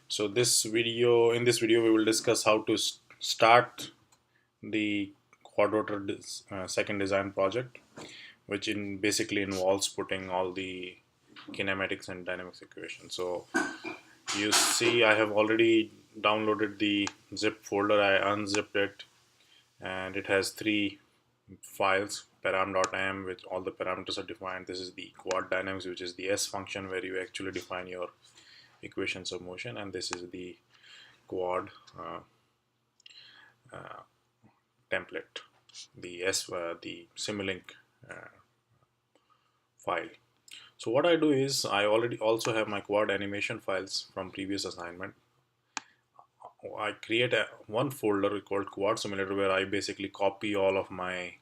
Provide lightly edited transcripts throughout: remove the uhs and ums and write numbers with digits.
So in this video we will discuss how to start the Quadrotror second design project, which basically involves putting all the kinematics and dynamics equations. So you see I have already downloaded the zip folder. I unzipped it and it has three files: param.m, which all the parameters are defined. This is the quad dynamics, which is the S function where you actually define your equations of motion, and this is the quad template, the Simulink file. So what I do is I already also have my quad animation files from previous assignment. I create one folder called quad simulator where I basically copy all of my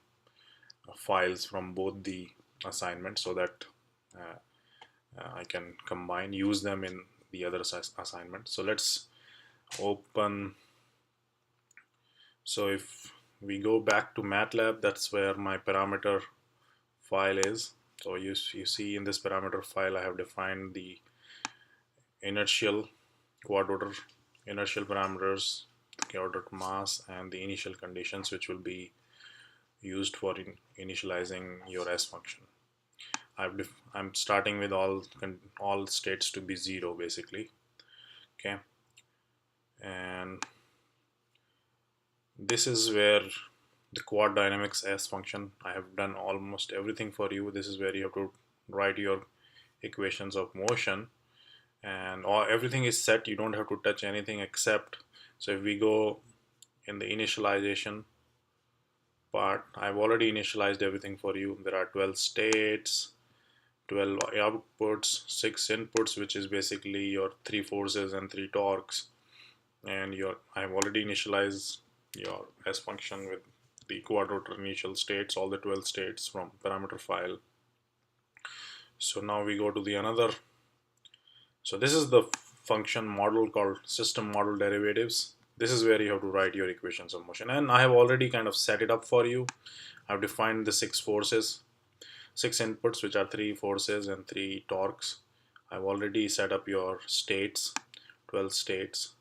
files from both the assignments so that I can use them in the other assignment. So let's open. So if we go back to MATLAB, that's where my parameter file is. So you see in this parameter file I have defined the inertial quadrotor inertial parameters, quadrotor mass, and the initial conditions which will be used for initializing your S function. I'm starting with all states to be 0 basically. Okay, and this is where the quad dynamics S function, I have done almost everything for you. This is where you have to write your equations of motion, and everything is set. You don't have to touch anything except, so if we go in the initialization part, I've already initialized everything for you. There are 12 states, 12 outputs, 6 inputs, which is basically your 3 forces and 3 torques, and I've already initialized your S function with the quadrotor initial states, all the 12 states from parameter file. So now we go to the another. So this is the function model called system model derivatives. This is where you have to write your equations of motion, and I have already kind of set it up for you. I've defined the 6 forces, 6 inputs, which are 3 forces and 3 torques. I've already set up your states, 12 states,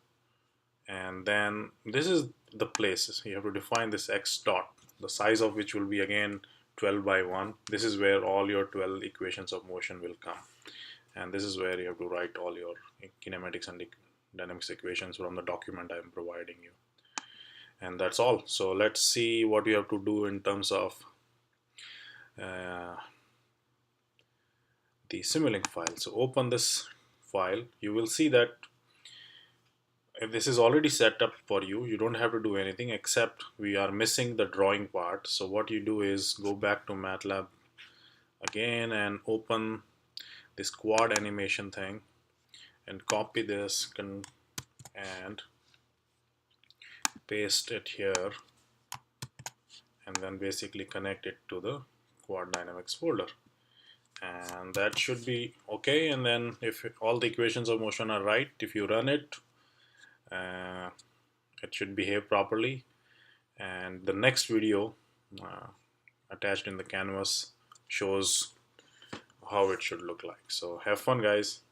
and then this is the places. You have to define this x dot, the size of which will be again 12 by 1. This is where all your 12 equations of motion will come, and this is where you have to write all your kinematics and dynamics equations from the document I am providing you. And that's all. So let's see what you have to do in terms of uh, the Simulink file. So open this file. You will see that if this is already set up for you, you don't have to do anything except we are missing the drawing part. So what you do is go back to MATLAB again and open this quad animation thing and copy this and paste it here, and then basically connect it to the quad dynamics folder, and that should be okay. And then if all the equations of motion are right, if you run it, uh, it should behave properly. And the next video uh, attached in the canvas shows how it should look like. So have fun, guys.